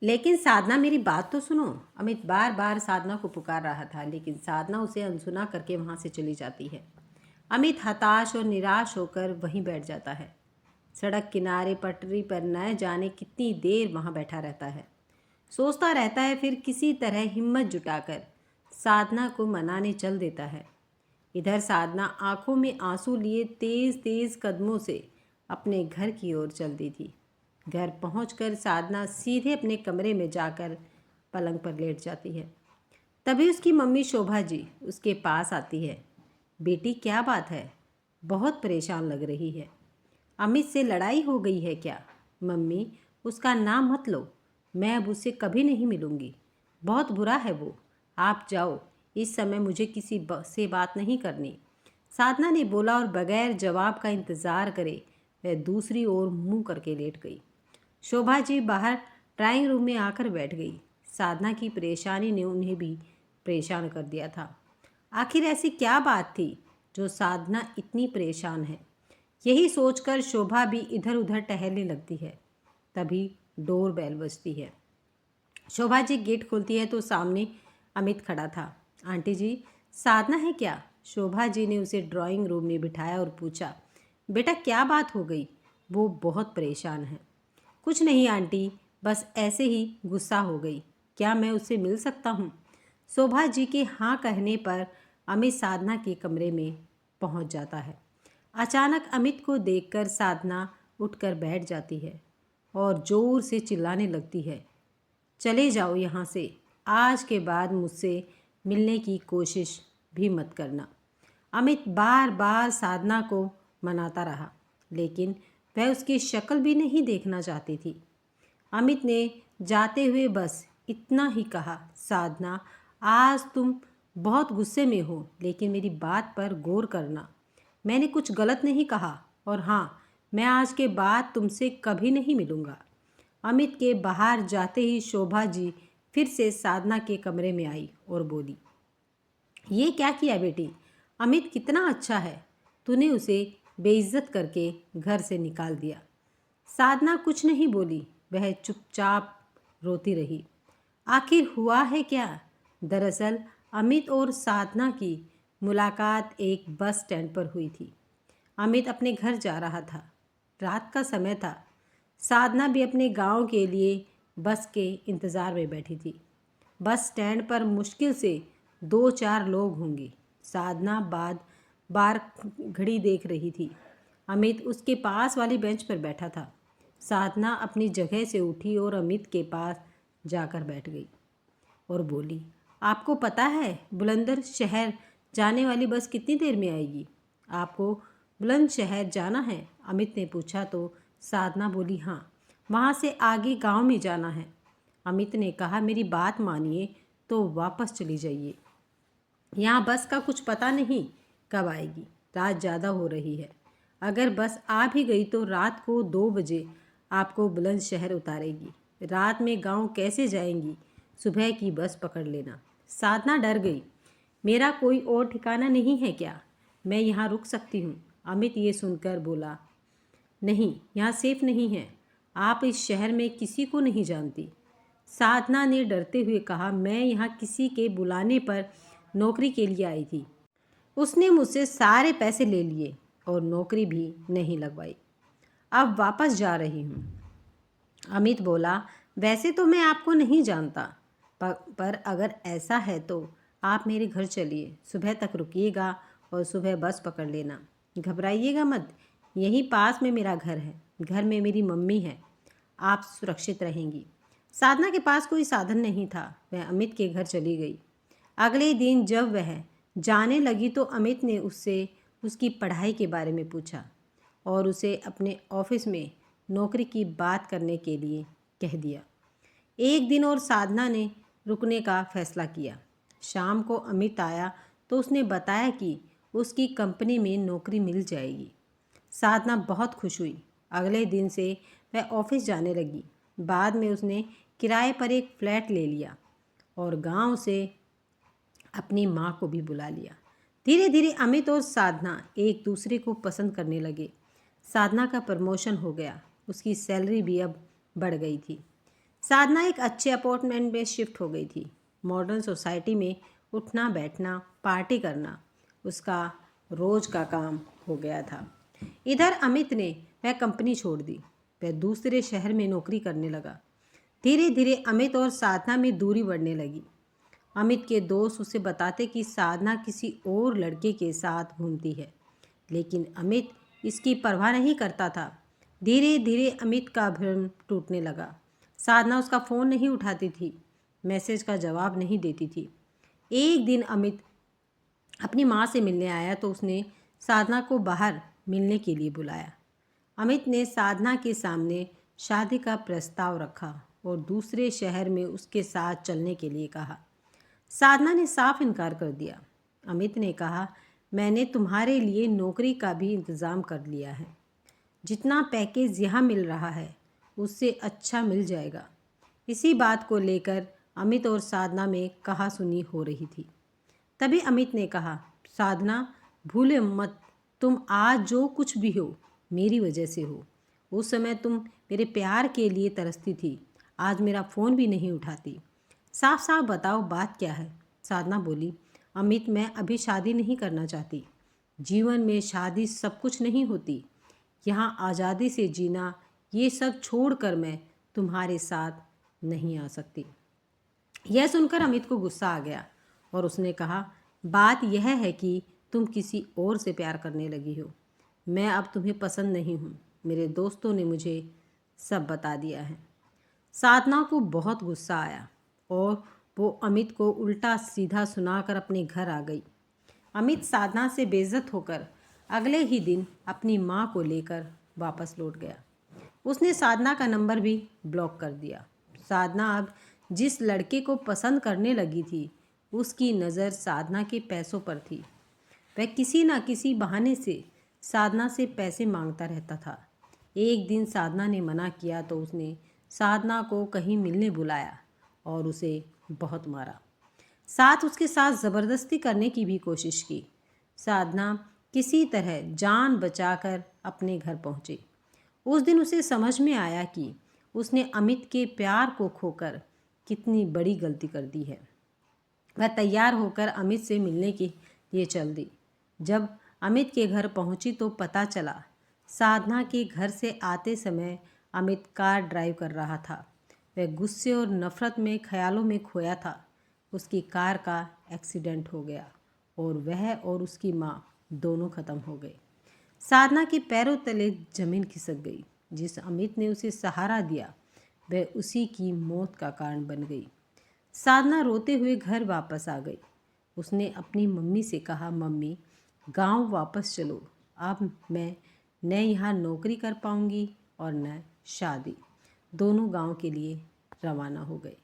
लेकिन साधना, मेरी बात तो सुनो। अमित बार बार साधना को पुकार रहा था, लेकिन साधना उसे अनसुना करके वहां से चली जाती है। अमित हताश और निराश होकर वहीं बैठ जाता है। सड़क किनारे पटरी पर न जाने कितनी देर वहां बैठा रहता है। सोचता रहता है, फिर किसी तरह हिम्मत जुटाकर साधना को मनाने चल देता है। इधर साधना आंखों में आंसू लिए तेज तेज कदमों से अपने घर की ओर चल दी थी। घर पहुंचकर साधना सीधे अपने कमरे में जाकर पलंग पर लेट जाती है। तभी उसकी मम्मी शोभा जी उसके पास आती है। बेटी, क्या बात है? बहुत परेशान लग रही है। अमित से लड़ाई हो गई है क्या? मम्मी, उसका नाम मत लो। मैं अब उससे कभी नहीं मिलूंगी। बहुत बुरा है वो। आप जाओ, इस समय मुझे किसी से बात नहीं करनी। साधना ने बोला और बगैर जवाब का इंतज़ार करे वह दूसरी ओर मुंह करके लेट गई। शोभा जी बाहर ड्राइंग रूम में आकर बैठ गई। साधना की परेशानी ने उन्हें भी परेशान कर दिया था। आखिर ऐसी क्या बात थी जो साधना इतनी परेशान है? यही सोचकर शोभा भी इधर उधर टहलने लगती है। तभी डोर बेल बजती है। शोभा जी गेट खोलती है तो सामने अमित खड़ा था। आंटी जी, साधना है क्या? शोभा जी ने उसे ड्राइंग रूम में बिठाया और पूछा, बेटा क्या बात हो गई? वो बहुत परेशान है। कुछ नहीं आंटी, बस ऐसे ही गुस्सा हो गई। क्या मैं उससे मिल सकता हूँ? शोभा जी के हाँ कहने पर अमित साधना के कमरे में पहुँच जाता है। अचानक अमित को देखकर साधना उठकर बैठ जाती है और ज़ोर से चिल्लाने लगती है, चले जाओ यहाँ से। आज के बाद मुझसे मिलने की कोशिश भी मत करना। अमित बार बार साधना को मनाता रहा, लेकिन वह उसकी शक्ल भी नहीं देखना चाहती थी। अमित ने जाते हुए बस इतना ही कहा, साधना, आज तुम बहुत गुस्से में हो, लेकिन मेरी बात पर गौर करना। मैंने कुछ गलत नहीं कहा, और हाँ, मैं आज के बाद तुमसे कभी नहीं मिलूँगा। अमित के बाहर जाते ही शोभा जी फिर से साधना के कमरे में आई और बोली, ये क्या किया बेटी? अमित कितना अच्छा है, तूने उसे बेइज्जत करके घर से निकाल दिया। साधना कुछ नहीं बोली, वह चुपचाप रोती रही। आखिर हुआ है क्या? दरअसल अमित और साधना की मुलाकात एक बस स्टैंड पर हुई थी। अमित अपने घर जा रहा था। रात का समय था। साधना भी अपने गांव के लिए बस के इंतज़ार में बैठी थी। बस स्टैंड पर मुश्किल से 2-4 लोग होंगे। साधना बार घड़ी देख रही थी। अमित उसके पास वाली बेंच पर बैठा था। साधना अपनी जगह से उठी और अमित के पास जाकर बैठ गई और बोली, आपको पता है बुलंदर शहर जाने वाली बस कितनी देर में आएगी? आपको बुलंदशहर जाना है? अमित ने पूछा तो साधना बोली, हाँ, वहाँ से आगे गांव में जाना है। अमित ने कहा, मेरी बात मानिए तो वापस चली जाइए। यहाँ बस का कुछ पता नहीं कब आएगी। रात ज़्यादा हो रही है। अगर बस आ भी गई तो रात को 2 बजे आपको बुलंदशहर उतारेगी। रात में गांव कैसे जाएंगी? सुबह की बस पकड़ लेना। साधना डर गई। मेरा कोई और ठिकाना नहीं है क्या? मैं यहाँ रुक सकती हूँ। अमित ये सुनकर बोला, नहीं, यहाँ सेफ नहीं है। आप इस शहर में किसी को नहीं जानती। साधना ने डरते हुए कहा, मैं यहाँ किसी के बुलाने पर नौकरी के लिए आई थी। उसने मुझसे सारे पैसे ले लिए और नौकरी भी नहीं लगवाई। अब वापस जा रही हूँ। अमित बोला, वैसे तो मैं आपको नहीं जानता, पर अगर ऐसा है तो आप मेरे घर चलिए। सुबह तक रुकिएगा और सुबह बस पकड़ लेना। घबराइएगा मत, यहीं पास में मेरा घर है। घर में मेरी मम्मी है। आप सुरक्षित रहेंगी। साधना के पास कोई साधन नहीं था। वह अमित के घर चली गई। अगले दिन जब वह जाने लगी तो अमित ने उससे उसकी पढ़ाई के बारे में पूछा और उसे अपने ऑफिस में नौकरी की बात करने के लिए कह दिया। एक दिन और साधना ने रुकने का फैसला किया। शाम को अमित आया तो उसने बताया कि उसकी कंपनी में नौकरी मिल जाएगी। साधना बहुत खुश हुई। अगले दिन से वह ऑफिस जाने लगी। बाद में उसने किराए पर एक फ्लैट ले लिया और गांव से अपनी माँ को भी बुला लिया। धीरे धीरे अमित और साधना एक दूसरे को पसंद करने लगे। साधना का प्रमोशन हो गया। उसकी सैलरी भी अब बढ़ गई थी। साधना एक अच्छे अपार्टमेंट में शिफ्ट हो गई थी। मॉडर्न सोसाइटी में उठना बैठना पार्टी करना उसका रोज का काम हो गया था। इधर अमित ने वह कंपनी छोड़ दी। वह दूसरे शहर में नौकरी करने लगा। धीरे धीरे अमित और साधना में दूरी बढ़ने लगी। अमित के दोस्त उसे बताते कि साधना किसी और लड़के के साथ घूमती है, लेकिन अमित इसकी परवाह नहीं करता था। धीरे धीरे अमित का भ्रम टूटने लगा। साधना उसका फ़ोन नहीं उठाती थी, मैसेज का जवाब नहीं देती थी। एक दिन अमित अपनी माँ से मिलने आया तो उसने साधना को बाहर मिलने के लिए बुलाया। अमित ने साधना के सामने शादी का प्रस्ताव रखा और दूसरे शहर में उसके साथ चलने के लिए कहा। साधना ने साफ इनकार कर दिया। अमित ने कहा, मैंने तुम्हारे लिए नौकरी का भी इंतज़ाम कर लिया है। जितना पैकेज यहाँ मिल रहा है उससे अच्छा मिल जाएगा। इसी बात को लेकर अमित और साधना में कहासुनी हो रही थी। तभी अमित ने कहा, साधना भूले मत, तुम आज जो कुछ भी हो मेरी वजह से हो। उस समय तुम मेरे प्यार के लिए तरसती थी, आज मेरा फ़ोन भी नहीं उठाती। साफ साफ बताओ बात क्या है। साधना बोली, अमित मैं अभी शादी नहीं करना चाहती। जीवन में शादी सब कुछ नहीं होती। यहाँ आज़ादी से जीना, ये सब छोड़कर मैं तुम्हारे साथ नहीं आ सकती। यह सुनकर अमित को गुस्सा आ गया और उसने कहा, बात यह है कि तुम किसी और से प्यार करने लगी हो। मैं अब तुम्हें पसंद नहीं हूँ। मेरे दोस्तों ने मुझे सब बता दिया है। साधना को बहुत गुस्सा आया और वो अमित को उल्टा सीधा सुनाकर अपने घर आ गई। अमित साधना से बेइज्जत होकर अगले ही दिन अपनी माँ को लेकर वापस लौट गया। उसने साधना का नंबर भी ब्लॉक कर दिया। साधना अब जिस लड़के को पसंद करने लगी थी उसकी नज़र साधना के पैसों पर थी। वह किसी न किसी बहाने से साधना से पैसे मांगता रहता था। एक दिन साधना ने मना किया तो उसने साधना को कहीं मिलने बुलाया और उसे बहुत मारा। उसके साथ ज़बरदस्ती करने की भी कोशिश की। साधना किसी तरह जान बचाकर अपने घर पहुंची। उस दिन उसे समझ में आया कि उसने अमित के प्यार को खोकर कितनी बड़ी गलती कर दी है। वह तैयार होकर अमित से मिलने के लिए चल दी। जब अमित के घर पहुंची तो पता चला साधना के घर से आते समय अमित कार ड्राइव कर रहा था। वह गुस्से और नफरत में ख्यालों में खोया था। उसकी कार का एक्सीडेंट हो गया और वह और उसकी माँ दोनों खत्म हो गए। साधना के पैरों तले जमीन खिसक गई। जिस अमित ने उसे सहारा दिया वह उसी की मौत का कारण बन गई। साधना रोते हुए घर वापस आ गई। उसने अपनी मम्मी से कहा, मम्मी गांव वापस चलो, अब मैं न यहाँ नौकरी कर पाऊँगी और न शादी। दोनों गांव के लिए रवाना हो गए।